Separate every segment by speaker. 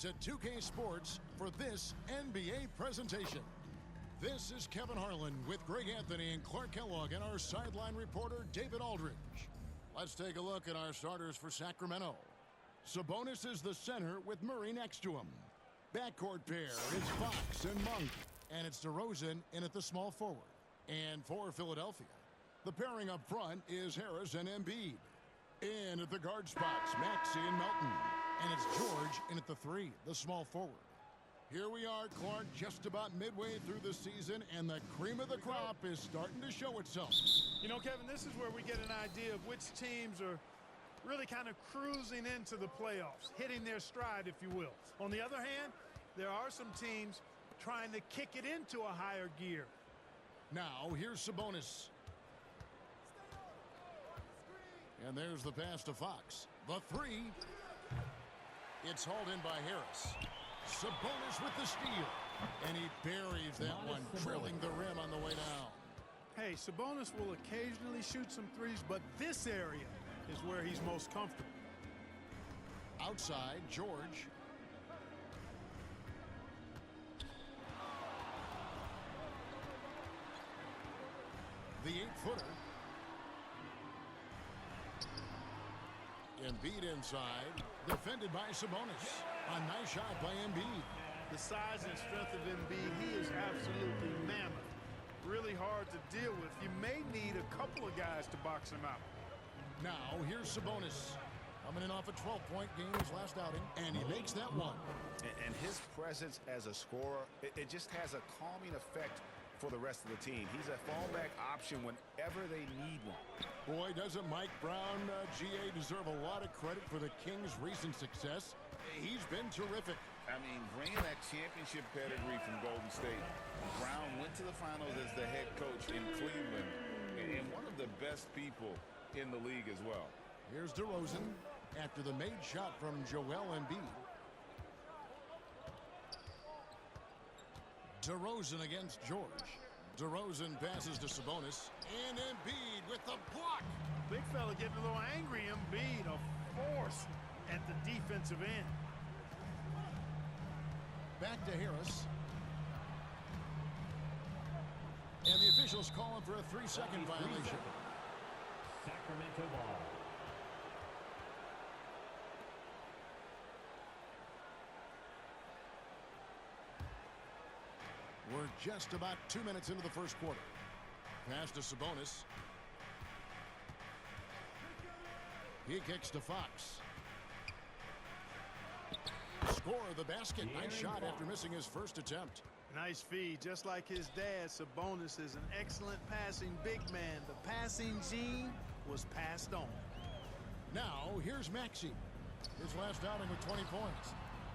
Speaker 1: to 2K Sports for this NBA presentation. This is Kevin Harlan with Greg Anthony and Clark Kellogg and our sideline reporter David Aldridge. Let's take a look at our starters for Sacramento. Sabonis is the center with Murray next to him. Backcourt pair is Fox and Monk, and it's DeRozan in at the small forward. And for Philadelphia, the pairing up front is Harris and Embiid. In at the guard spots, Maxey and Melton. And it's George in at the 3, the small forward. Here we are, Clark, just about midway through the season, and the cream of the crop is starting to show itself.
Speaker 2: You know, Kevin, this is where we get an idea of which teams are really kind of cruising into the playoffs, hitting their stride, if you will. On the other hand, there are some teams trying to kick it into a higher gear.
Speaker 1: Now, here's Sabonis. And there's the pass to Fox. The 3. It's hauled in by Harris. Sabonis with the steal. And he buries that one, drilling the rim on the way down.
Speaker 2: Hey, Sabonis will occasionally shoot some threes, but this area is where he's most comfortable.
Speaker 1: Outside, George. The 8-footer. Embiid inside, defended by Sabonis. A nice shot by Embiid.
Speaker 2: The size and strength of Embiid, he is absolutely mammoth. Really hard to deal with. You may need a couple of guys to box him out.
Speaker 1: Now, here's Sabonis. Coming in off a 12-point game his last outing, and he makes that one.
Speaker 3: And his presence as a scorer, it just has a calming effect for the rest of the team. He's a fallback option whenever they need one.
Speaker 1: Boy, doesn't Mike Brown, GA, deserve a lot of credit for the Kings' recent success. He's been terrific.
Speaker 3: I mean, bringing that championship pedigree from Golden State. Brown went to the finals as the head coach in Cleveland, and one of the best people in the league as well.
Speaker 1: Here's DeRozan after the made shot from Joel Embiid. DeRozan against George. DeRozan passes to Sabonis. And Embiid with the block.
Speaker 2: Big fella getting a little angry. Embiid, a force at the defensive end.
Speaker 1: Back to Harris. And the officials calling for a 3-second violation.
Speaker 4: Sacramento ball.
Speaker 1: We're just about 2 minutes into the first quarter. Pass to Sabonis. He kicks to Fox. Score the basket. Nice shot after missing his first attempt.
Speaker 2: Nice feed. Just like his dad, Sabonis is an excellent passing big man. The passing gene was passed on.
Speaker 1: Now, here's Maxey. His last outing with 20 points.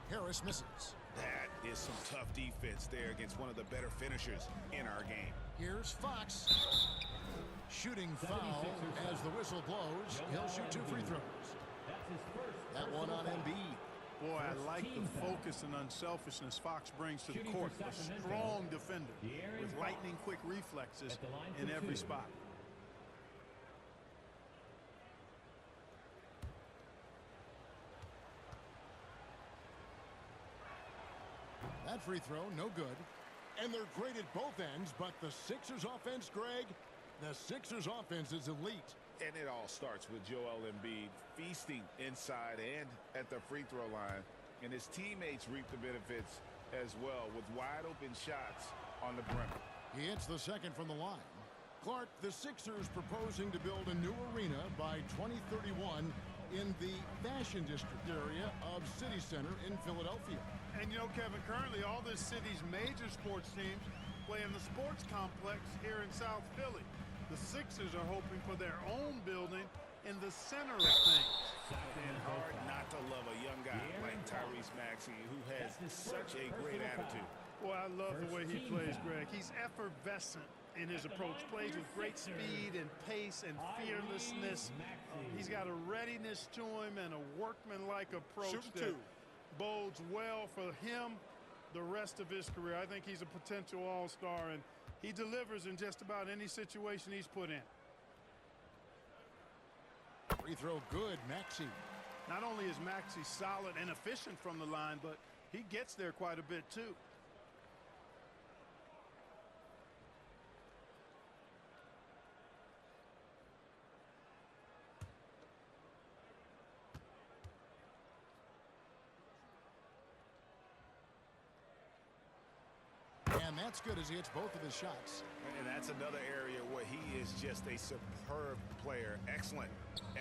Speaker 1: Harris misses.
Speaker 3: That is some tough defense there against one of the better finishers in our game.
Speaker 1: Here's Fox. Shooting foul as the whistle blows. He'll shoot 2 free throws. That one on Embiid.
Speaker 2: Boy, I like the focus and unselfishness Fox brings to the court. A strong defender with lightning-quick reflexes in every spot.
Speaker 1: That free throw, no good. And they're great at both ends, but the Sixers offense, Greg, the Sixers offense is elite.
Speaker 3: And it all starts with Joel Embiid feasting inside and at the free throw line. And his teammates reap the benefits as well with wide open shots on the perimeter.
Speaker 1: He hits the second from the line. Clark, the Sixers proposing to build a new arena by 2031 in the Fashion District area of City Center in Philadelphia.
Speaker 2: And you know, Kevin, currently all this city's major sports teams play in the sports complex here in South Philly. The Sixers are hoping for their own building in the center of things.
Speaker 3: And hard not to love a young guy like Tyrese Maxey, who has such a great attitude.
Speaker 2: Boy, I love the way he plays, Greg. He's effervescent in his approach. Plays with great speed and pace and fearlessness. He's got a readiness to him and a workmanlike approach that bodes well for him the rest of his career. I think he's a potential all-star, and he delivers in just about any situation he's put in.
Speaker 1: Free throw good, Maxey.
Speaker 2: Not only is Maxey solid and efficient from the line, but He gets there quite a bit, too.
Speaker 1: And that's good as he hits both of his shots.
Speaker 3: And that's another area where he is just a superb player. Excellent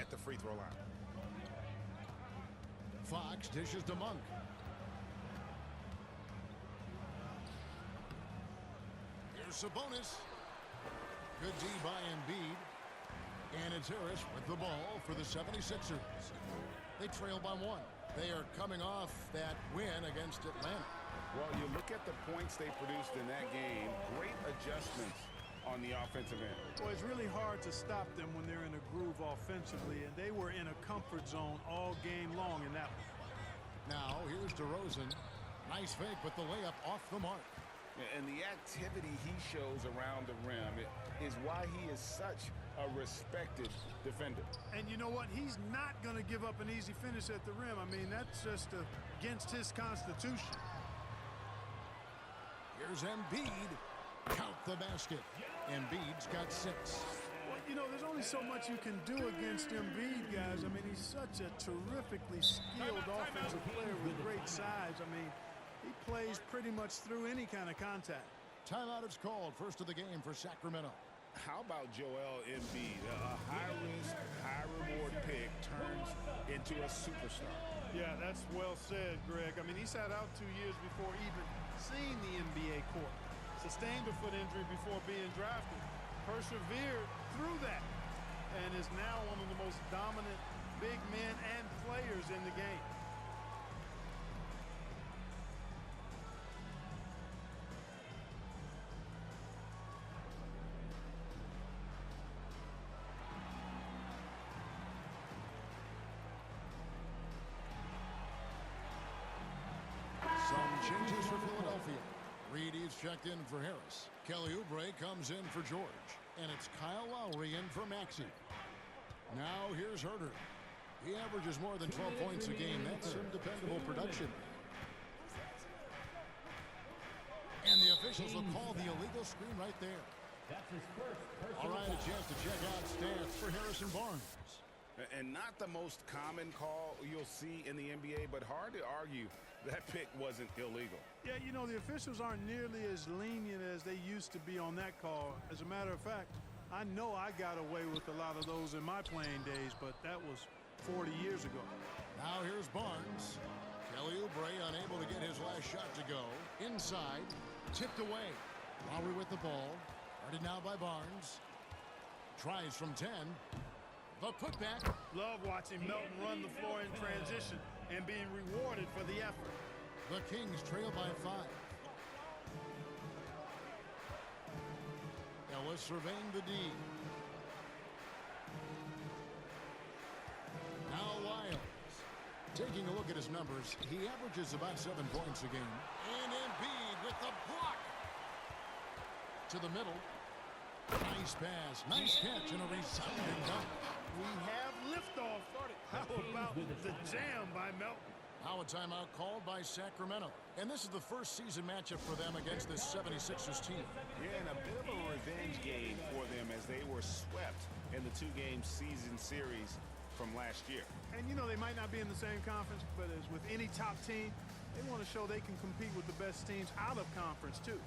Speaker 3: at the free throw line.
Speaker 1: Fox dishes to Monk. Here's Sabonis. Good D by Embiid. And it's Harris with the ball for the 76ers. They trail by 1. They are coming off that win against Atlanta.
Speaker 3: Well, you look at the points they produced in that game. Great adjustments on the offensive end.
Speaker 2: Well, it's really hard to stop them when they're in a groove offensively, and they were in a comfort zone all game long in that one.
Speaker 1: Now, here's DeRozan. Nice fake, but the layup off the mark.
Speaker 3: And the activity he shows around the rim is why he is such a respected defender.
Speaker 2: And you know what? He's not going to give up an easy finish at the rim. I mean, that's just against his constitution.
Speaker 1: Here's Embiid. Count the basket. Embiid's got 6.
Speaker 2: Well, you know, there's only so much you can do against Embiid, guys. I mean, he's such a terrifically skilled offensive player with great size. I mean, he plays pretty much through any kind of contact.
Speaker 1: Timeout is called. First of the game for Sacramento.
Speaker 3: How about Joel Embiid? A high-risk, high-reward pick turns into a superstar.
Speaker 2: Yeah, that's well said, Greg. I mean, he sat out 2 years before even seeing the NBA court. Sustained a foot injury before being drafted. Persevered through that. And is now one of the most dominant big men and players in the game.
Speaker 1: Some changes for Philadelphia. Reedy's checked in for Harris. Kelly Oubre comes in for George. And it's Kyle Lowry in for Maxey. Now here's Herter. He averages more than 12 points a game. That's some dependable production. And the officials will call the illegal screen right there.
Speaker 4: That's his first
Speaker 1: All
Speaker 4: personal
Speaker 1: right, a
Speaker 4: foul.
Speaker 1: chance to check out stats for Harrison Barnes.
Speaker 3: And not the most common call you'll see in the NBA, but hard to argue that pick wasn't illegal.
Speaker 2: Yeah, you know, the officials aren't nearly as lenient as they used to be on that call. As a matter of fact, I know I got away with a lot of those in my playing days, but that was 40 years ago.
Speaker 1: Now here's Barnes. Kelly Oubre unable to get his last shot to go. Inside, tipped away. Lowry with the ball. Guarded now by Barnes. Tries from 10. The putback.
Speaker 2: Love watching Melton run the floor in transition and being rewarded for the effort.
Speaker 1: The Kings trail by 5. Ellis surveying the D. Now Lyles. Taking a look at his numbers, he averages about 7 points a game. And Embiid with the block. To the middle. Nice pass, nice catch, and a resounding dunk.
Speaker 2: We have liftoff. How about the jam by Melton?
Speaker 1: Now a timeout called by Sacramento. And this is the first season matchup for them against this 76ers team.
Speaker 3: Yeah, and a bit of a revenge game for them as they were swept in the 2-game season series from last year.
Speaker 2: And, you know, they might not be in the same conference, but as with any top team, they want to show they can compete with the best teams out of conference, too.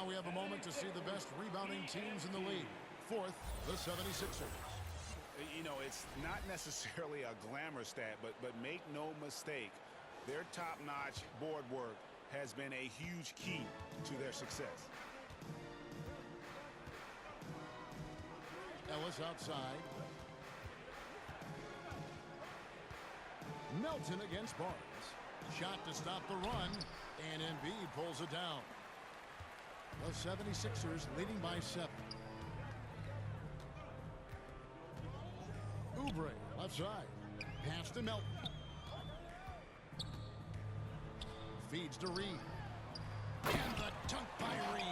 Speaker 1: Now we have a moment to see the best rebounding teams in the league. Fourth, the 76ers.
Speaker 3: You know, it's not necessarily a glamour stat, but make no mistake, their top-notch board work has been a huge key to their success.
Speaker 1: Ellis outside. Melton against Barnes. Shot to stop the run, and Embiid pulls it down. The 76ers leading by 7. Oubre, left side. Pass to Melton. Feeds to Reed. And the dunk by Reed.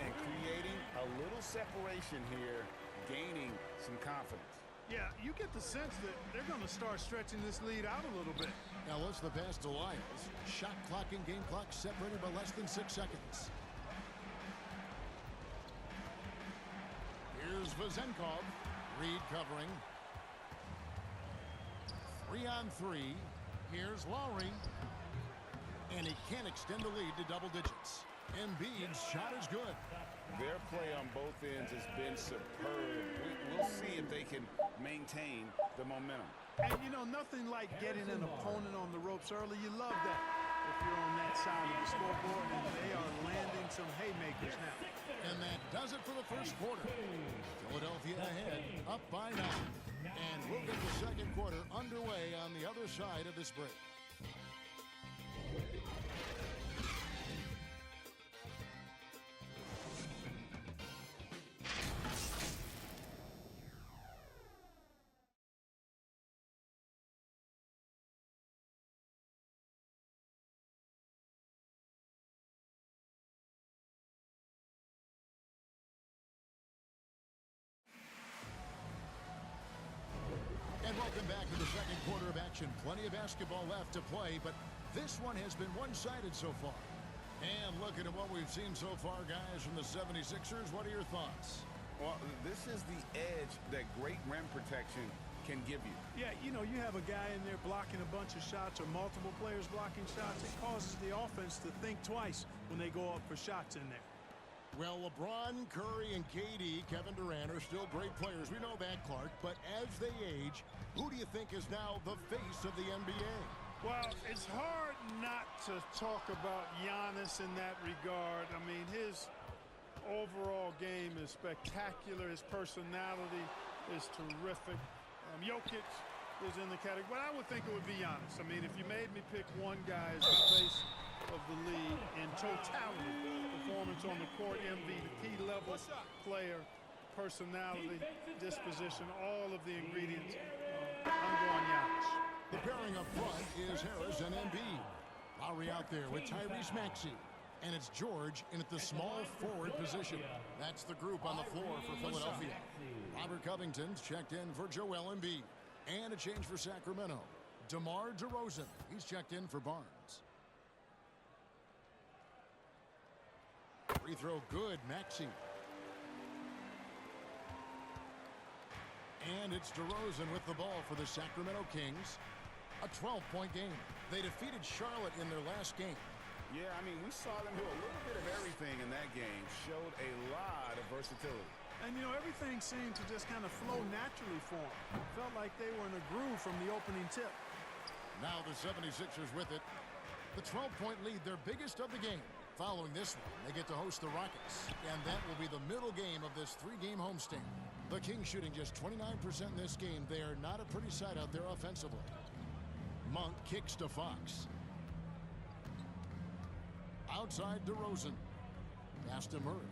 Speaker 3: And creating a little separation here, gaining some confidence.
Speaker 2: Yeah, you get the sense that they're going to start stretching this lead out a little bit.
Speaker 1: Ellis the pass to Lyles. Shot clock and game clock separated by less than 6 seconds. Here's Vazenkov. Reed covering. 3 on 3. Here's Lowry. And he can't extend the lead to double digits. Embiid's shot is good.
Speaker 3: Their play on both ends has been superb. We'll see if they can maintain the momentum.
Speaker 2: And, you know, nothing like getting an opponent on the ropes early. You love that if you're on that side of the scoreboard, and they are landing some haymakers now.
Speaker 1: And that does it for the first quarter. Philadelphia ahead, up by 9. And we'll get the second quarter underway on the other side of this break. And welcome back to the second quarter of action. Plenty of basketball left to play, but this one has been one-sided so far. And looking at what we've seen so far, guys, from the 76ers, what are your thoughts?
Speaker 3: Well, this is the edge that great rim protection can give you.
Speaker 2: Yeah, you know, you have a guy in there blocking a bunch of shots or multiple players blocking shots. It causes the offense to think twice when they go up for shots in there.
Speaker 1: Well, LeBron, Curry, and KD, Kevin Durant, are still great players. We know that, Clark. But as they age, who do you think is now the face of the NBA?
Speaker 2: Well, it's hard not to talk about Giannis in that regard. I mean, his overall game is spectacular. His personality is terrific. Jokic is in the category, but I would think it would be Giannis. I mean, if you made me pick one guy as the face of the league in totality, performance on the court, MVP level player, personality, disposition, all of the ingredients, I'm going Giannis.
Speaker 1: The pairing up front is Harris and Embiid. Lowry out there with Tyrese Maxey. And it's George in at the small forward position. That's the group on the floor for Philadelphia. Robert Covington's checked in for Joel Embiid. And a change for Sacramento. DeMar DeRozan. He's checked in for Barnes. Free throw good, Maxey. And it's DeRozan with the ball for the Sacramento Kings. A 12-point game. They defeated Charlotte in their last game.
Speaker 3: Yeah, I mean, we saw them do a little bit of everything in that game. Showed a lot of versatility.
Speaker 2: And, you know, everything seemed to just kind of flow naturally for them. Felt like they were in a groove from the opening tip.
Speaker 1: Now the 76ers with it. The 12-point lead, their biggest of the game. Following this one, they get to host the Rockets. And that will be the middle game of this 3-game homestand. The Kings shooting just 29% in this game. They are not a pretty sight out there offensively. Monk kicks to Fox. Outside DeRozan. Pass to Murray.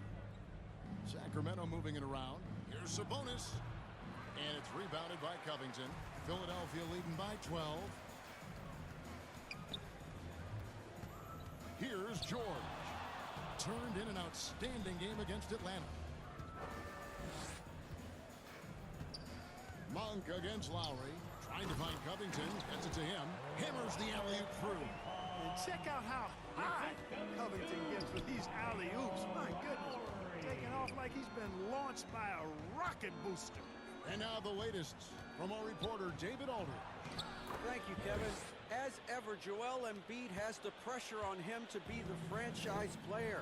Speaker 1: Sacramento moving it around. Here's Sabonis. And it's rebounded by Covington. Philadelphia leading by 12. Here's George. Turned in an outstanding game against Atlanta. Monk against Lowry. Trying to find Covington. Gets it to him. Hammers the alley-oop through.
Speaker 2: And check out how high Covington gets with these alley-oops. My goodness. Taking off like he's been launched by a rocket booster.
Speaker 1: And now the latest from our reporter, David Aldridge.
Speaker 5: Thank you, Kevin. As ever, Joel Embiid has the pressure on him to be the franchise player.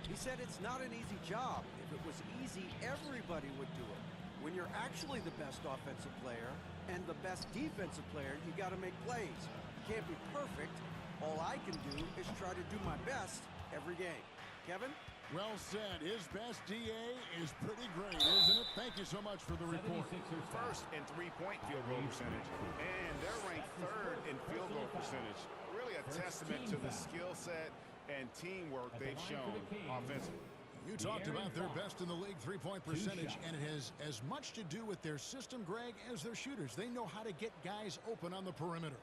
Speaker 5: He said it's not an easy job. If it was easy, everybody would do it. When you're actually the best offensive player and the best defensive player, you got to make plays. You can't be perfect. All I can do is try to do my best every game. Kevin?
Speaker 1: Well said. His best DA is pretty great, isn't it? Thank you so much for the report.
Speaker 3: First in three-point field goal percentage, and they're ranked third in field goal percentage. Really a testament to the skill set and teamwork they've shown offensively.
Speaker 1: You talked about their best in the league three-point percentage, and it has as much to do with their system, Greg, as their shooters. They know how to get guys open on the perimeter.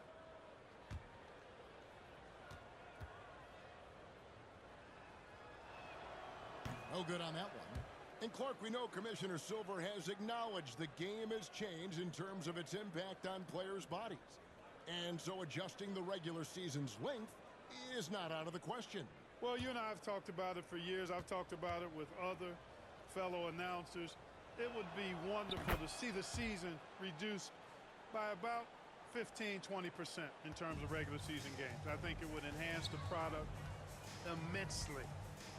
Speaker 1: No good on that one. And Clark, we know Commissioner Silver has acknowledged the game has changed in terms of its impact on players' bodies. And so adjusting the regular season's length is not out of the question.
Speaker 2: Well, you and I have talked about it for years. I've talked about it with other fellow announcers. It would be wonderful to see the season reduced by about 15-20% in terms of regular season games. I think it would enhance the product immensely.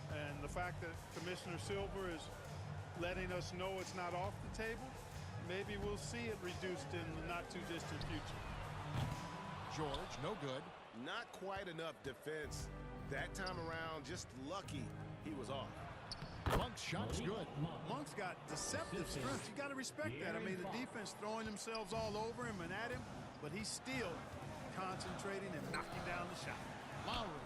Speaker 2: And the fact that Commissioner Silver is letting us know it's not off the table, maybe we'll see it reduced in the not-too-distant future.
Speaker 1: George, no good.
Speaker 6: Not quite enough defense. That time around, just lucky he was off.
Speaker 1: Monk's shot's good.
Speaker 2: Monk's got deceptive strength. You got to respect that. I mean, the defense throwing themselves all over him and at him, but he's still concentrating and knocking down the shot.
Speaker 1: Lowry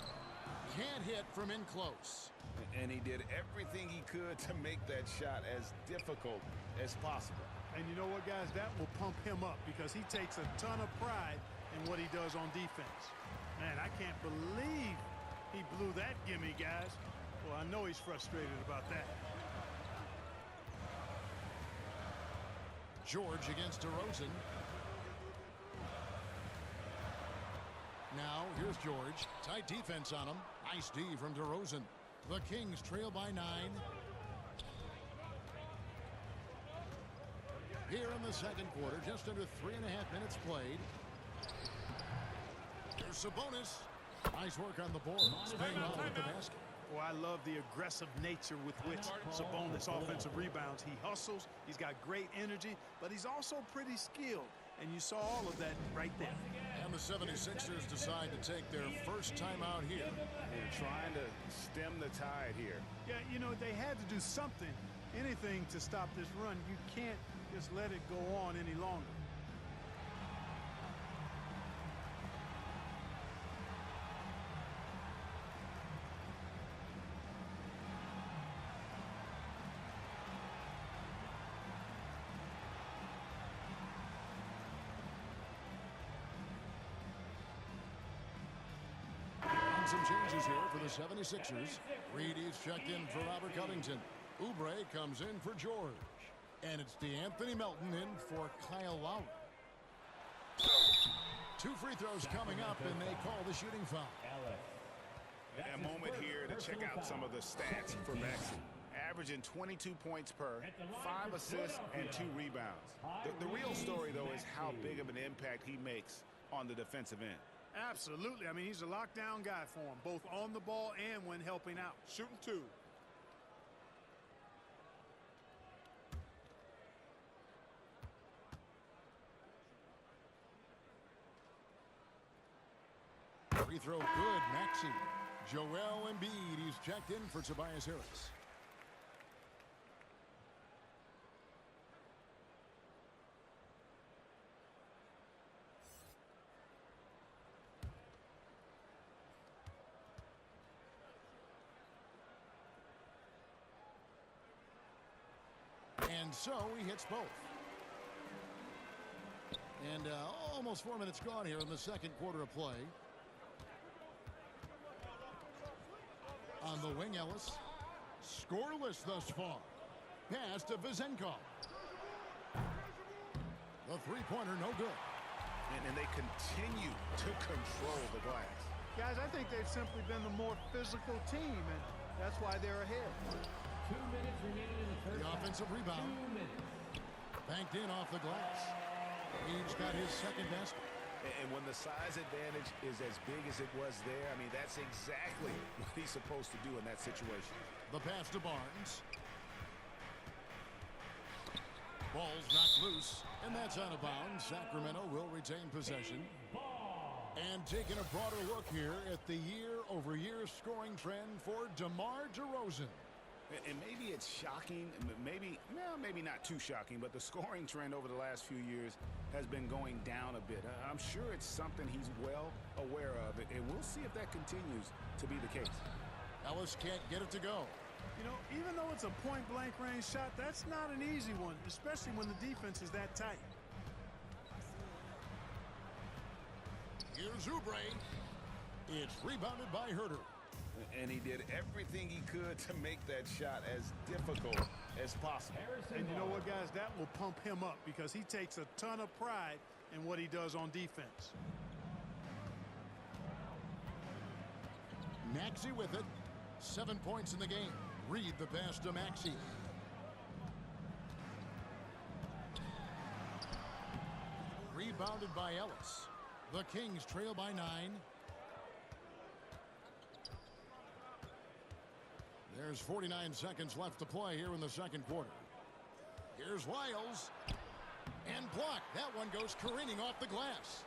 Speaker 1: can't hit from in close.
Speaker 3: And he did everything he could to make that shot as difficult as possible.
Speaker 2: And you know what, guys? That will pump him up because he takes a ton of pride in what he does on defense. Man, I can't believe he blew that gimme, guys. Well, I know he's frustrated about that.
Speaker 1: George against DeRozan. Now, here's George. Tight defense on him. Nice D from DeRozan. The Kings trail by 9. Here in the second quarter, just under 3.5 minutes played. Here's Sabonis. Nice work on the board. Paying off at the basket.
Speaker 2: Well, I love the aggressive nature with which Sabonis offensive rebounds. He hustles, he's got great energy, but he's also pretty skilled. And you saw all of that right there.
Speaker 1: And the 76ers decide to take their first time out here.
Speaker 3: They're trying to stem the tide here.
Speaker 2: Yeah, you know, they had to do something, anything to stop this run. You can't just let it go on any longer.
Speaker 1: Some changes here for the 76ers. Reedy's checked in for Robert Covington. Oubre comes in for George. And it's DeAnthony Melton in for Kyle Lowry. 2 free throws coming up, and they call the shooting foul.
Speaker 3: A moment here to check out some of the stats for Maxey. Averaging 22 points per, 5 assists, and 2 rebounds. The real story, though, is how big of an impact he makes on the defensive end.
Speaker 2: Absolutely. I mean, he's a lockdown guy for him, both on the ball and when helping out. Shooting 2.
Speaker 1: Free throw good, Maxey. Joel Embiid, he's checked in for Tobias Harris. And so he hits both. And almost 4 minutes gone here in the second quarter of play. On the wing, Ellis. Scoreless thus far. Pass to Vizenkov. The three-pointer, no good.
Speaker 3: And they continue to control the glass.
Speaker 2: Guys, I think they've simply been the more physical team, and that's why they're ahead.
Speaker 4: 2 minutes remaining in the first.
Speaker 1: The offensive rebound.
Speaker 4: 2 minutes.
Speaker 1: Banked in off the glass. He's got his second basket.
Speaker 3: And when the size advantage is as big as it was there, I mean, that's exactly what he's supposed to do in that situation.
Speaker 1: The pass to Barnes. Ball's knocked loose, and that's out of bounds. Sacramento will retain possession. And taking a broader look here at the year-over-year scoring trend for DeMar DeRozan.
Speaker 3: And maybe it's shocking, maybe not too shocking, but the scoring trend over the last few years has been going down a bit. I'm sure it's something he's well aware of, and we'll see if that continues to be the case.
Speaker 1: Ellis can't get it to go.
Speaker 2: You know, even though it's a point-blank range shot, that's not an easy one, especially when the defense is that tight.
Speaker 1: Here's Oubre. It's rebounded by Herter.
Speaker 6: And he did everything he could to make that shot as difficult as possible.
Speaker 2: And you know what, guys? That will pump him up because he takes a ton of pride in what he does on defense.
Speaker 1: Maxey with it. 7 points in the game. Reed the pass to Maxey. Rebounded by Ellis. The Kings trail by 9. There's 49 seconds left to play here in the second quarter. Here's Wiles. And blocked. That one goes careening off the glass.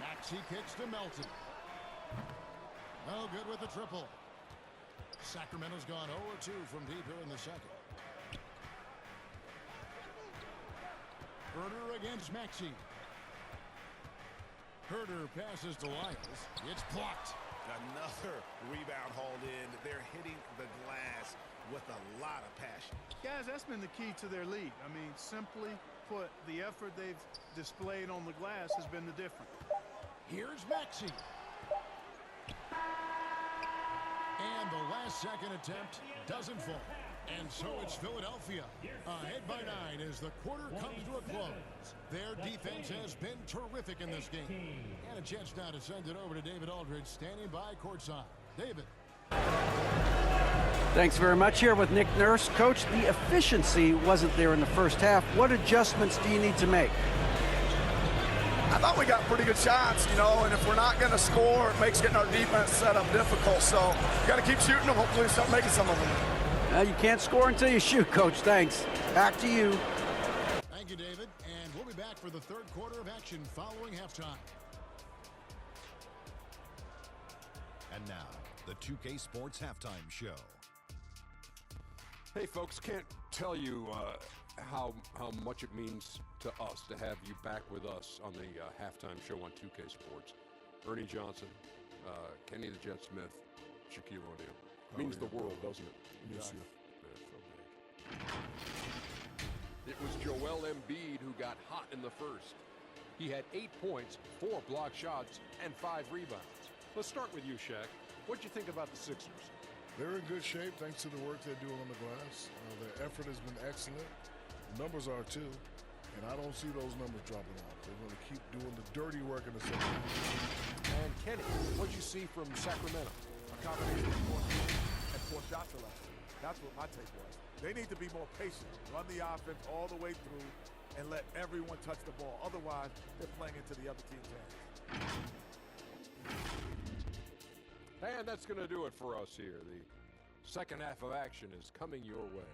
Speaker 1: Maxey kicks to Melton. No good with the triple. Sacramento's gone 0-2 from deep here in the second. Herter against Maxey. Herter passes to Lyles. It's blocked.
Speaker 3: Another rebound hauled in. They're hitting the glass with a lot of passion.
Speaker 2: Guys, that's been the key to their lead. I mean, simply put, the effort they've displayed on the glass has been the difference.
Speaker 1: Here's Maxey. And the last second attempt doesn't fall. And so it's Philadelphia ahead by 9 as the quarter comes to a close. Their defense has been terrific in this game. And a chance now to send it over to David Aldridge standing by courtside. David.
Speaker 5: Thanks very much. Here with Nick Nurse. Coach, the efficiency wasn't there in the first half. What adjustments do you need to make?
Speaker 7: I thought we got pretty good shots, you know, and if we're not going to score, it makes getting our defense set up difficult. So we got to keep shooting them. Hopefully start making some of them.
Speaker 5: You can't score until you shoot, Coach. Thanks. Back to you.
Speaker 1: Thank you, David. And we'll be back for the third quarter of action following halftime.
Speaker 8: And now, the 2K Sports Halftime Show.
Speaker 9: Hey, folks, can't tell you how much it means to us to have you back with us on the halftime show on 2K Sports. Ernie Johnson, Kenny the Jet Smith, Shaquille O'Neal. Means the world, doesn't it? Yes. It was Joel Embiid who got hot in the first. He had 8 points, 4 blocked shots, and 5 rebounds. Let's start with you, Shaq. What'd you think about the Sixers?
Speaker 10: They're in good shape thanks to the work they're doing on the glass. Their effort has been excellent. The numbers are too. And I don't see those numbers dropping off. They're going to keep doing the dirty work in the second half.
Speaker 9: And Kenny, what'd you see from Sacramento?
Speaker 11: A combination of 4 and 4 shots or less. That's what my take was. They need to be more patient, run the offense all the way through, and let everyone touch the ball. Otherwise, they're playing into the other team's hands.
Speaker 9: And that's going to do it for us here. The second half of action is coming your way.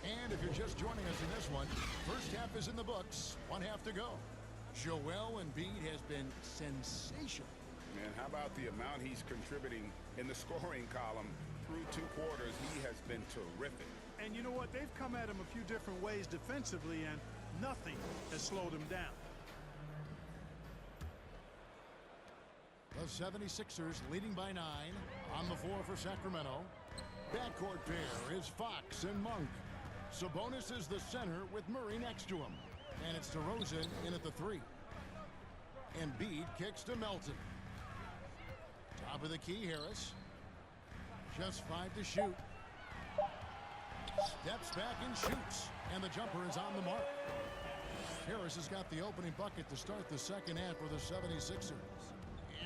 Speaker 1: And if you're just joining us in this one, first half is in the books. 1 half to go. Joel Embiid has been sensational.
Speaker 3: And how about the amount he's contributing in the scoring column through 2 quarters? He has been terrific.
Speaker 2: And you know what? They've come at him a few different ways defensively, and nothing has slowed him down.
Speaker 1: The 76ers leading by 9 on the floor for Sacramento. Backcourt pair is Fox and Monk. Sabonis is the center with Murray next to him. And it's DeRozan in at the 3. Embiid kicks to Melton. Top of the key, Harris. Just 5 to shoot. Steps back and shoots. And the jumper is on the mark. Harris has got the opening bucket to start the second half for the 76ers.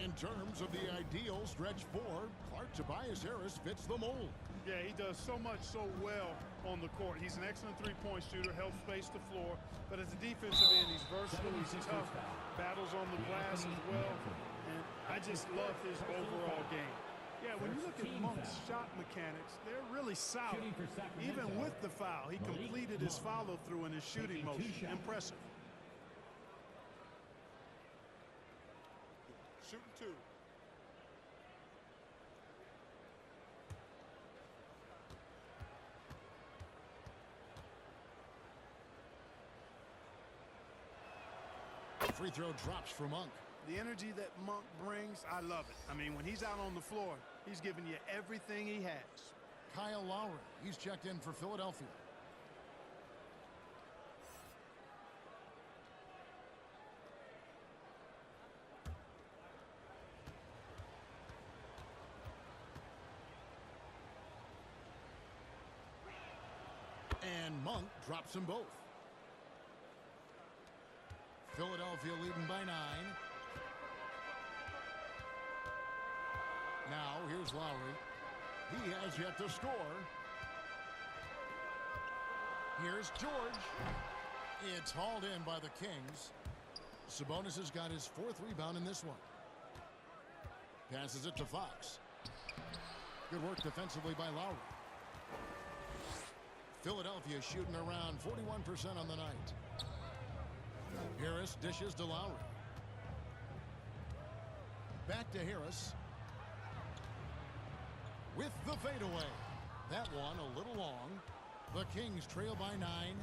Speaker 1: In terms of the ideal stretch four, Clark Tobias Harris fits the mold.
Speaker 2: Yeah, he does so much so well on the court. He's an excellent three-point shooter, helps space the floor. But as a defensive end, he's versatile, he's tough, battles on the glass as well. And I just love his overall game. Yeah, when you look at Monk's shot mechanics, they're really solid. Even with the foul, he completed his follow-through in his shooting motion. Impressive.
Speaker 11: Shooting two.
Speaker 1: Free throw drops for Monk.
Speaker 2: The energy that Monk brings, I love it. I mean, when he's out on the floor, he's giving you everything he has.
Speaker 1: Kyle Lowry, he's checked in for Philadelphia. And Monk drops them both. Philadelphia leading by 9. Now here's Lowry. He has yet to score. Here's George. It's hauled in by the Kings. Sabonis has got his 4th rebound in this one. Passes it to Fox. Good work defensively by Lowry. Philadelphia shooting around 41% on the night. Harris dishes to Lowry. Back to Harris. With the fadeaway. That one a little long. The Kings trail by 9. And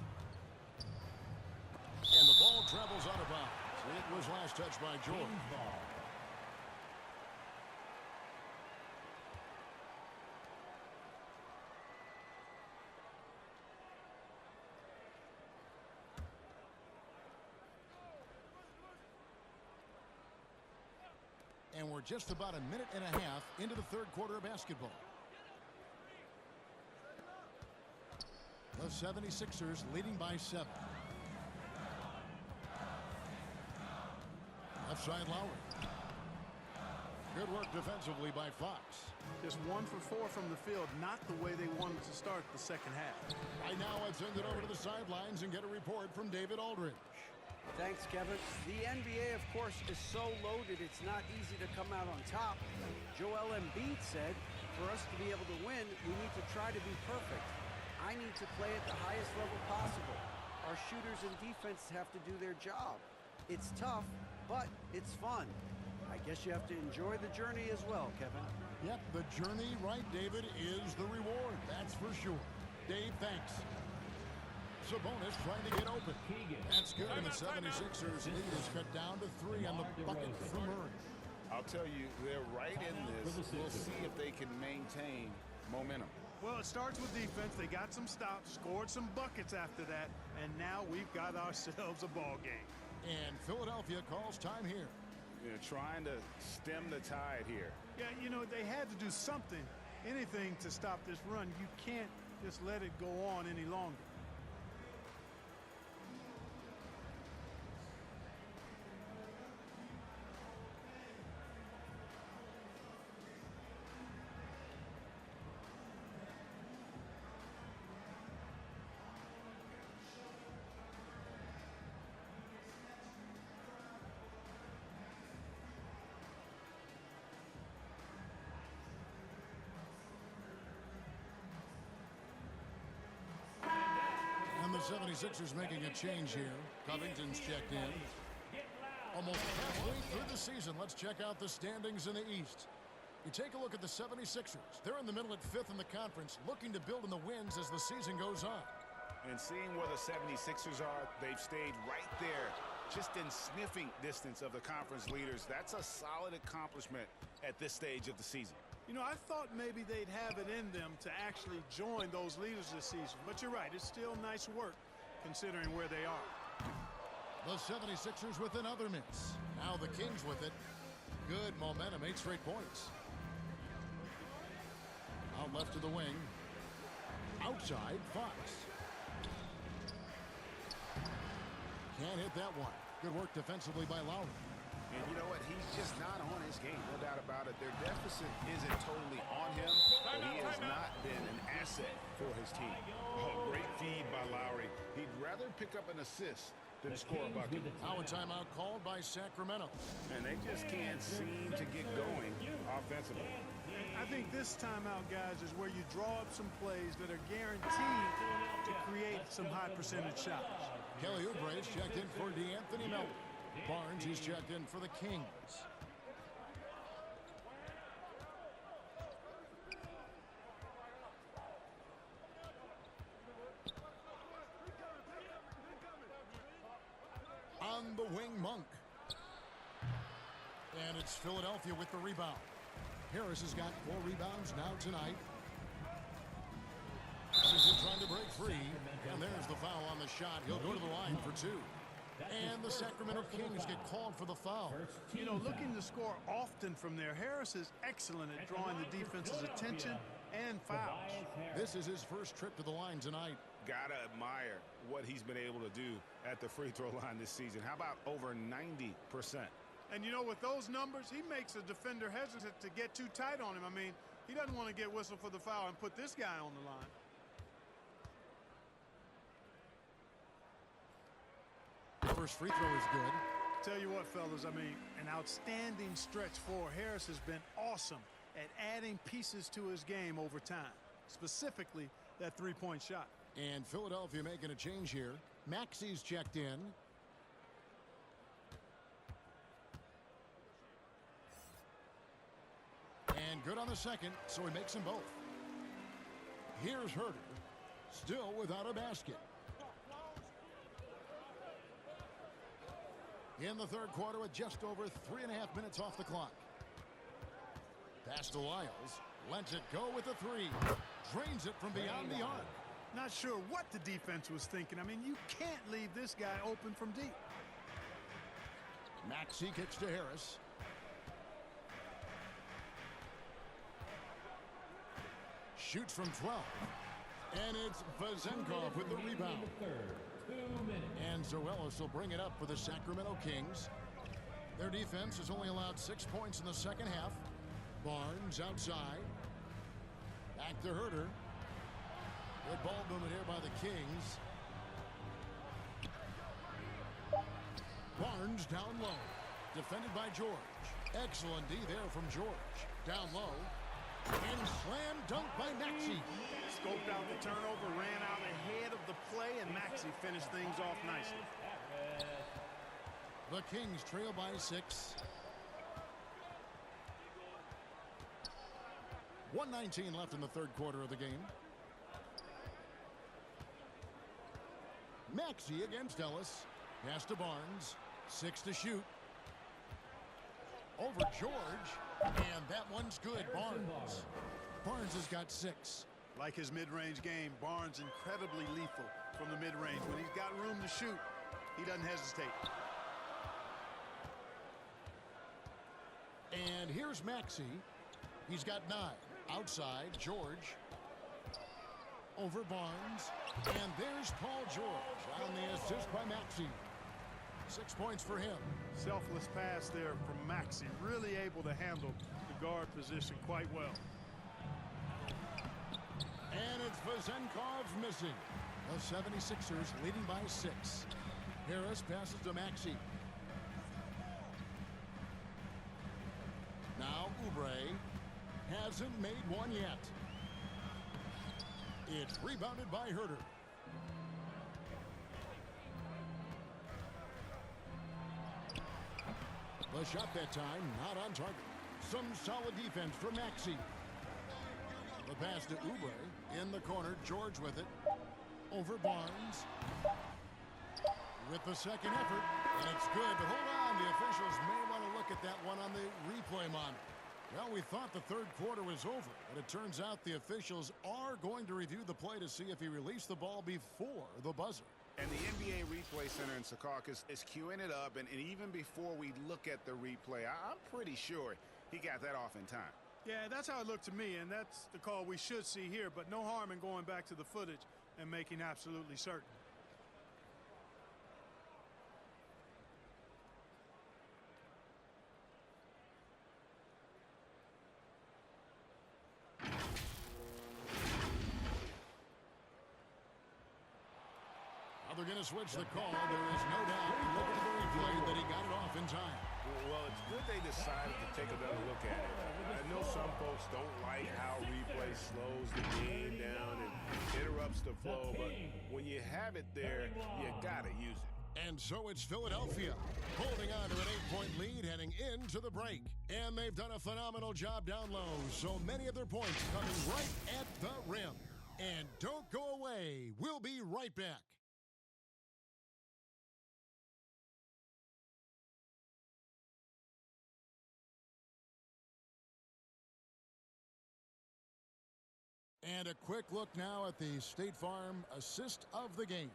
Speaker 1: the ball travels out of bounds. It was last touched by George. And we're just about a minute and a half into the 3rd quarter of basketball. The 76ers leading by 7. Left side Lowry. Good work defensively by Fox.
Speaker 2: Just 1 for 4 from the field, not the way they wanted to start the second half.
Speaker 1: Right now, I'd send it over to the sidelines and get a report from David Aldridge.
Speaker 5: Thanks, Kevin. The NBA, of course, is so loaded, it's not easy to come out on top. Joel Embiid said, for us to be able to win, we need to try to be perfect. I need to play at the highest level possible. Our shooters and defense have to do their job. It's tough, but it's fun. I guess you have to enjoy the journey as well, Kevin.
Speaker 1: Yep, the journey, right, David, is the reward. That's for sure. Dave, thanks. Sabonis trying to get open. That's good, and the 76ers lead is cut down to 3 on the bucket for Murray.
Speaker 3: I'll tell you, they're right in this. We'll see if they can maintain momentum.
Speaker 2: Well, it starts with defense. They got some stops, scored some buckets after that, and now we've got ourselves a ball game.
Speaker 1: And Philadelphia calls time here.
Speaker 3: They're trying to stem the tide here.
Speaker 2: Yeah, you know, they had to do something, anything to stop this run. You can't just let it go on any longer.
Speaker 1: And the 76ers making a change here. Covington's checked in. Almost halfway through the season, let's check out the standings in the East. You take a look at the 76ers. They're in the middle at 5th in the conference, looking to build in the wins as the season goes on.
Speaker 3: And seeing where the 76ers are, they've stayed right there, just in sniffing distance of the conference leaders. That's a solid accomplishment at this stage of the season.
Speaker 2: You know, I thought maybe they'd have it in them to actually join those leaders this season. But you're right, it's still nice work considering where they are.
Speaker 1: The 76ers with another miss. Now the Kings with it. Good momentum, 8 straight points. Out left to the wing. Outside, Fox. Can't hit that one. Good work defensively by Lowry.
Speaker 3: And you know what? He's just not on his game, no doubt about it. Their deficit isn't totally on him, but he has not been an asset for his team.
Speaker 6: Oh, great feed by Lowry. He'd rather pick up an assist than score a bucket.
Speaker 1: Now a timeout called by Sacramento.
Speaker 3: And they just can't seem to get going offensively.
Speaker 2: I think this timeout, guys, is where you draw up some plays that are guaranteed to create some high percentage shots.
Speaker 1: Kelly Oubre is checked in for DeAnthony Melton. Barnes is checked in for the Kings. On the wing, Monk. And it's Philadelphia with the rebound. Harris has got 4 rebounds now tonight. He's trying to break free. And there's the foul on the shot. He'll go to the line for 2. And the Sacramento Kings get called for the foul.
Speaker 2: You know, looking to score often from there, Harris is excellent at drawing the defense's attention and fouls.
Speaker 1: This is his first trip to the line tonight.
Speaker 3: Gotta admire what he's been able to do at the free throw line this season. How about over 90%?
Speaker 2: And you know, with those numbers, he makes a defender hesitant to get too tight on him. I mean, he doesn't want to get whistled for the foul and put this guy on the line.
Speaker 1: First free throw is good.
Speaker 2: Tell you what, fellas, I mean, an outstanding stretch for Harris has been awesome at adding pieces to his game over time, specifically that three-point shot.
Speaker 1: And Philadelphia making a change here. Maxi's checked in. And good on the second, so he makes them both. Here's Herter, still without a basket. In the third quarter with just over 3.5 minutes off the clock. Pass to Lyles. Lets it go with a 3. Drains it from beyond the arc.
Speaker 2: Not sure what the defense was thinking. I mean, you can't leave this guy open from deep.
Speaker 1: Maxey kicks to Harris. Shoots from 12. And it's Vezenkov with the rebound. And Zoelis will bring it up for the Sacramento Kings. Their defense has only allowed 6 points in the second half. Barnes outside. Back to Herter. Good ball movement here by the Kings. Barnes down low. Defended by George. Excellent D there from George. Down low. And slam dunk by Maxey.
Speaker 2: Scoped out the turnover, ran out ahead of the play, and Maxey finished things off nicely.
Speaker 1: The Kings trail by 6. 1:19 left in the third quarter of the game. Maxey against Ellis. Pass to Barnes. 6 to shoot. Over George. And that one's good. Barnes. Barnes has got 6.
Speaker 2: Like his mid-range game, Barnes incredibly lethal from the mid-range. When he's got room to shoot, he doesn't hesitate.
Speaker 1: And here's Maxey. He's got 9. Outside, George. Over Barnes. And there's Paul George on the assist by Maxey. 6 points for him.
Speaker 2: Selfless pass there from Maxey. Really able to handle the guard position quite well.
Speaker 1: And it's Vezenkov missing. The 76ers leading by 6. Harris passes to Maxey. Now Oubre hasn't made one yet. It's rebounded by Herter. The shot that time not on target. Some solid defense from Maxey. The pass to Oubre. In the corner, George with it. Over Barnes. With the second effort. And it's good, but hold on. The officials may want to look at that one on the replay monitor. Well, we thought the third quarter was over, but it turns out the officials are going to review the play to see if he released the ball before the buzzer.
Speaker 3: And the NBA Replay Center in Secaucus is queuing it up, and even before we look at the replay, I'm pretty sure he got that off in time.
Speaker 2: Yeah, that's how it looked to me, and that's the call we should see here, but no harm in going back to the footage and making absolutely certain.
Speaker 1: they're going to switch the call. There is no doubt, looking at the replay, that he got it off in time.
Speaker 3: Well, it's good they decided to take another look at it. I know some folks don't like how replay slows the game down and interrupts the flow, but when you have it there, you got to use it.
Speaker 1: And so it's Philadelphia holding on to an 8-point lead heading into the break. And they've done a phenomenal job down low. So many of their points coming right at the rim. And don't go away. We'll be right back. And a quick look now at the State Farm assist of the game.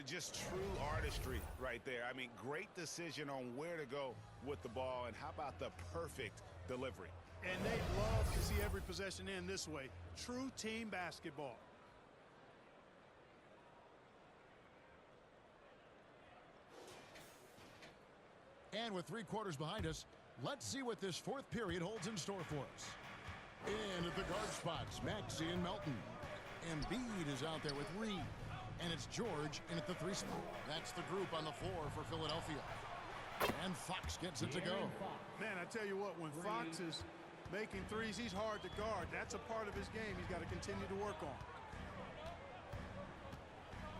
Speaker 3: Just true artistry right there. I mean, great decision on where to go with the ball, and how about the perfect delivery?
Speaker 2: And they'd love to see every possession end this way. True team basketball.
Speaker 1: And with 3 quarters behind us, let's see what this fourth period holds in store for us. In at the guard spots, Maxey and Melton. Embiid is out there with Reed. And it's George in at the 3 spot. That's the group on the floor for Philadelphia. And Fox gets it to go.
Speaker 2: Man, I tell you what, when Fox is making threes, he's hard to guard. That's a part of his game he's got to continue to work on.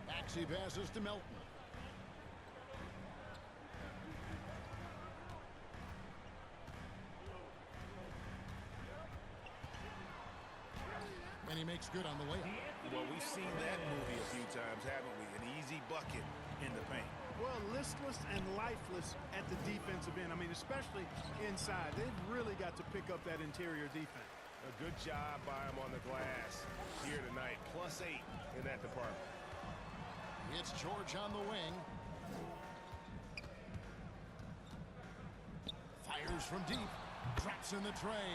Speaker 1: Maxey passes to Melton. And he makes good on the layup.
Speaker 3: Well, we've seen that movie a few times, haven't we? An easy bucket in the paint.
Speaker 2: Well, listless and lifeless at the defensive end. I mean, especially inside. They've really got to pick up that interior defense.
Speaker 3: A good job by him on the glass here tonight. +8 in that department.
Speaker 1: It's George on the wing. Fires from deep. Drops in the tray.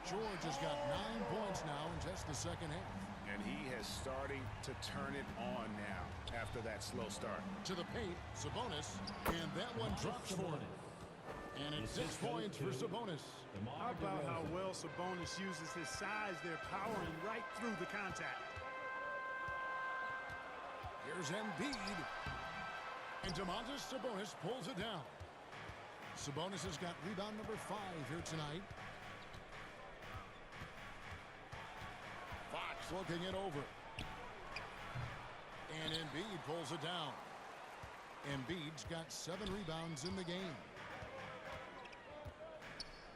Speaker 1: George has got 9 points now in just the second half.
Speaker 3: And he is starting to turn it on now after that slow start.
Speaker 1: To the paint, Sabonis, and that one drops for him. And it's 6 points for Sabonis.
Speaker 2: How about how well Sabonis uses his size there, powering right through the contact.
Speaker 1: Here's Embiid. And Domantas Sabonis pulls it down. Sabonis has got rebound number 5 here tonight. Fox looking it over. And Embiid pulls it down. Embiid's got 7 rebounds in the game.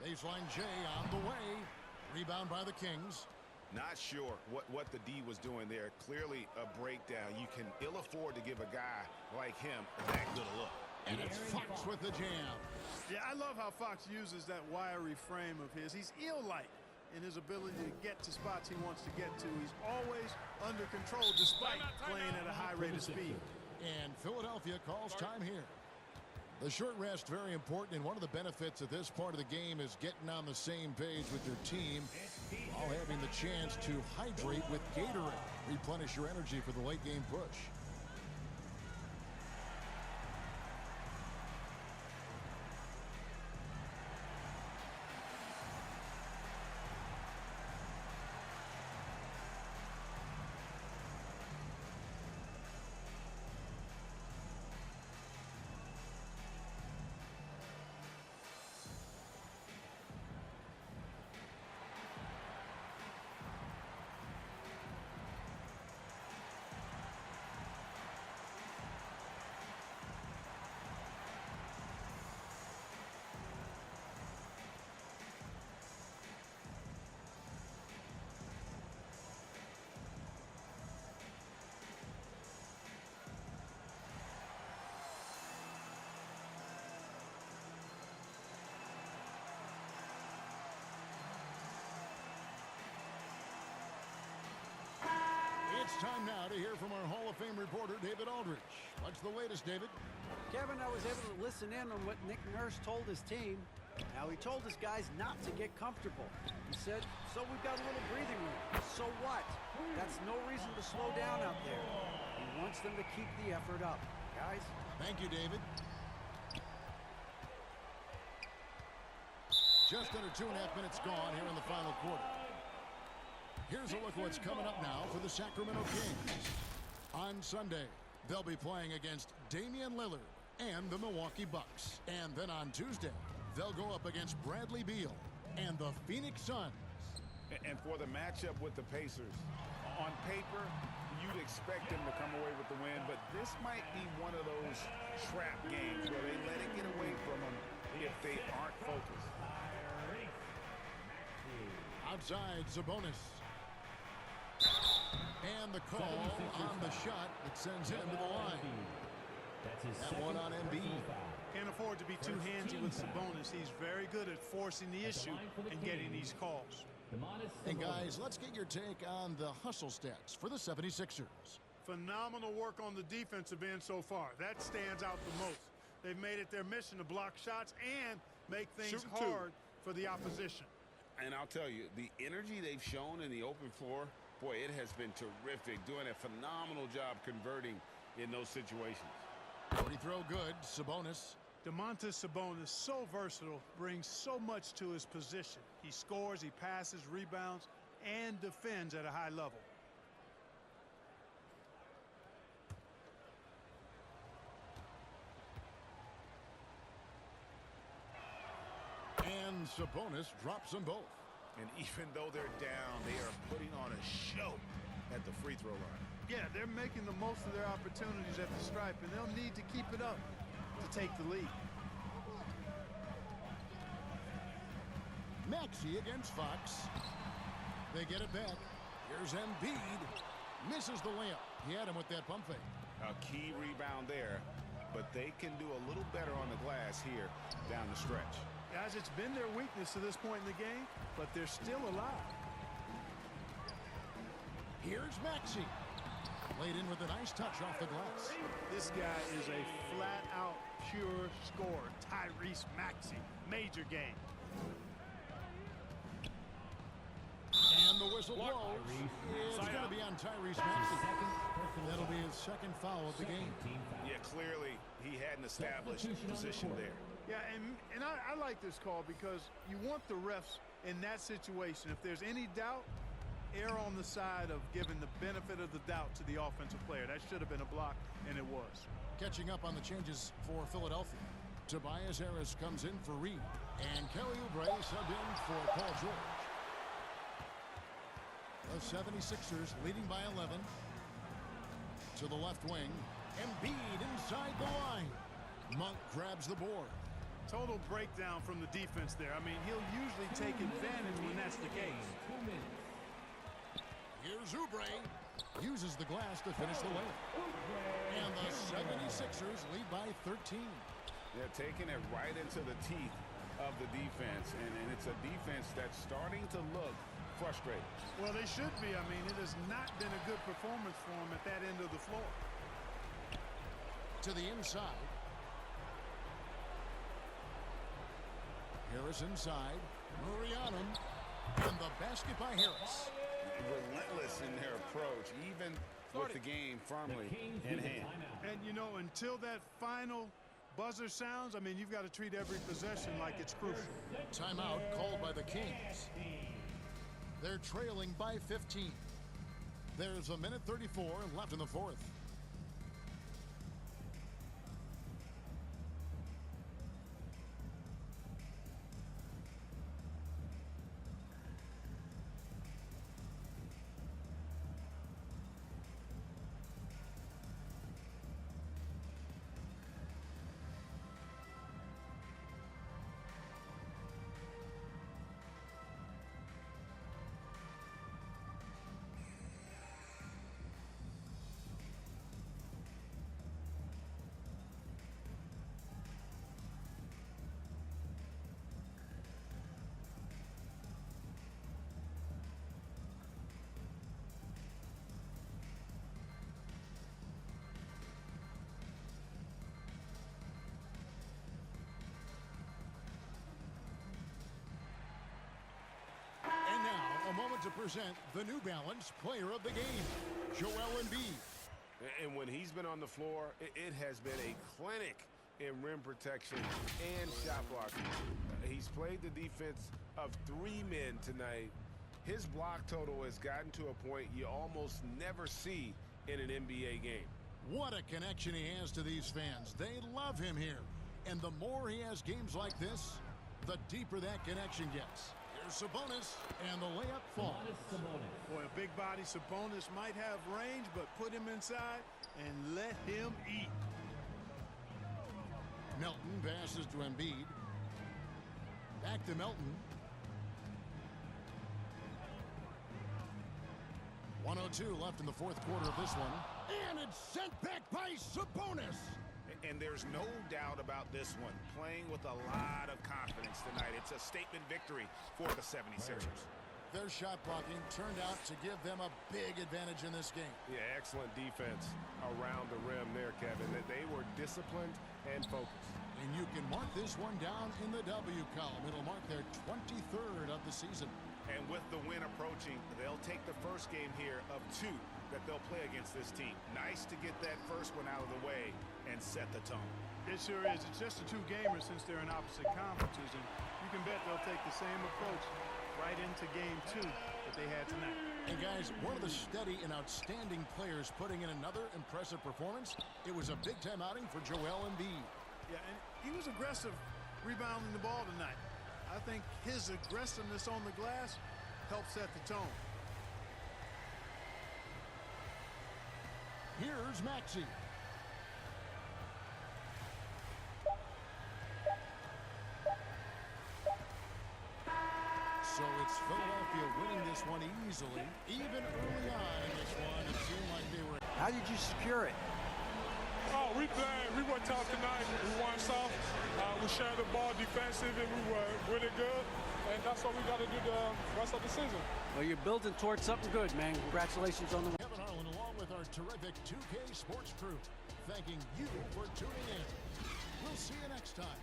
Speaker 1: Baseline J on the way. Rebound by the Kings.
Speaker 3: Not sure what the D was doing there. Clearly a breakdown. You can ill afford to give a guy like him that good a look.
Speaker 1: And it's Fox with the jam.
Speaker 2: Yeah, I love how Fox uses that wiry frame of his. He's eel-like in his ability to get to spots he wants to get to. He's always under control despite playing at a high rate of speed.
Speaker 1: And Philadelphia calls time here. The short rest, very important, and one of the benefits of this part of the game is getting on the same page with your team while having the chance to hydrate with Gatorade. Replenish your energy for the late game push. It's time now to hear from our Hall of Fame reporter, David Aldridge. What's the latest, David?
Speaker 5: Kevin, I was able to listen in on what Nick Nurse told his team. Now, he told his guys not to get comfortable. He said, so we've got a little breathing room. So what? That's no reason to slow down out there. He wants them to keep the effort up. Guys?
Speaker 1: Thank you, David. Just under 2.5 minutes gone here in the final quarter. Here's a look at what's coming up now for the Sacramento Kings. On Sunday, They'll be playing against Damian Lillard and the Milwaukee Bucks. And then on Tuesday, they'll go up against Bradley Beal and the Phoenix Suns.
Speaker 3: And for the matchup with the Pacers, on paper, you'd expect them to come away with the win, but this might be one of those trap games where they let it get away from them if they aren't focused.
Speaker 1: Outside, Sabonis. And the call on the shot that sends him to the line. That one on Embiid.
Speaker 2: Can't afford to be too handsy with Sabonis. He's very good at forcing the issue and getting these calls.
Speaker 1: And guys, let's get your take on the hustle stats for the 76ers.
Speaker 2: Phenomenal work on the defensive end so far. That stands out the most. They've made it their mission to block shots and make things hard for the opposition.
Speaker 3: And I'll tell you, the energy they've shown in the open floor, boy, it has been terrific, doing a phenomenal job converting in those situations.
Speaker 1: Free throw good, Sabonis.
Speaker 2: Domantas Sabonis, so versatile, brings so much to his position. He scores, he passes, rebounds, and defends at a high level.
Speaker 1: And Sabonis drops them both.
Speaker 3: And even though they're down, they are putting on a show at the free throw line.
Speaker 2: Yeah, they're making the most of their opportunities at the stripe, and they'll need to keep it up to take the lead.
Speaker 1: Maxey against Fox. They get it back. Here's Embiid. Misses the layup. He had him with that pump fake.
Speaker 3: A key rebound there, but they can do a little better on the glass here down the stretch.
Speaker 2: Guys, it's been their weakness to this point in the game, but they're still alive.
Speaker 1: Here's Maxey. Laid in with a nice touch off the glass.
Speaker 2: This guy is a flat-out pure scorer. Tyrese Maxey. Major game.
Speaker 1: And the whistle blows. It's going to be on Tyrese Maxey. That'll be his second foul of the game.
Speaker 3: Yeah, clearly he hadn't established position there.
Speaker 2: Yeah, and I like this call because you want the refs in that situation. If there's any doubt, err on the side of giving the benefit of the doubt to the offensive player. That should have been a block, and it was. Catching up on the changes for Philadelphia. Tobias Harris comes in for Reed, and Kelly Oubre subbed in for Paul George. The 76ers leading by 11. To the left wing, Embiid inside the line. Monk grabs the board. Total breakdown from the defense there. I mean, he'll usually take advantage when that's the case. Here's Oubre. Uses the glass to finish the layup. And the 76ers lead by 13.
Speaker 3: They're taking it right into the teeth of the defense, and it's a defense that's starting to look frustrated.
Speaker 2: Well, they should be. I mean, it has not been a good performance for them at that end of the floor. To the inside. Harris inside. Murray on him. And the basket by Harris.
Speaker 3: Relentless in their approach, even with the game firmly in hand.
Speaker 2: And, you know, until that final buzzer sounds, I mean, you've got to treat every possession like it's crucial. Timeout called by the Kings. They're trailing by 15. There's a minute 34 left in the fourth. A moment to present the New Balance Player of the Game, Joel Embiid.
Speaker 3: And when he's been on the floor, it has been a clinic in rim protection and shot blocking. He's played the defense of 3 men tonight. His block total has gotten to a point you almost never see in an NBA game.
Speaker 1: What a connection he has to these fans. They love him here. And the more he has games like this, the deeper that connection gets. Here's Sabonis, and the layup falls.
Speaker 2: Boy, a big body Sabonis might have range, but put him inside and let him eat.
Speaker 1: Melton passes to Embiid. Back to Melton. 1:02 left in the fourth quarter of this one. And it's sent back by Sabonis.
Speaker 3: And there's no doubt about this one. Playing with a lot of confidence tonight. It's a statement victory for the 76ers.
Speaker 1: Their shot blocking turned out to give them a big advantage in this game.
Speaker 6: Yeah, excellent defense around the rim there, Kevin. They were disciplined and focused.
Speaker 1: And you can mark this one down in the W column. It'll mark their 23rd of the season.
Speaker 3: And with the win approaching, they'll take the first game here of 2 that they'll play against this team. Nice to get that first one out of the way and set the tone.
Speaker 2: It sure is. It's just a 2-gamer since they're in opposite conferences, and you can bet they'll take the same approach right into game 2 that they had tonight.
Speaker 1: And guys, one of the steady and outstanding players putting in another impressive performance. It was a big-time outing for Joel Embiid.
Speaker 2: Yeah, and he was aggressive rebounding the ball tonight. I think his aggressiveness on the glass helped set the tone.
Speaker 1: Here's Maxey. So it's Philadelphia winning this one easily. Even early on in this one, it seemed like they were...
Speaker 5: How did you secure it?
Speaker 12: Oh, we played. We were tough tonight. We won soft. We shared the ball defensive, and we were really good. And that's what we got to do the rest of the season.
Speaker 5: Well, you're building towards something good, man. Congratulations on the win.
Speaker 1: Kevin Harlan, along with our terrific 2K Sports crew, thanking you for tuning in. We'll see you next time.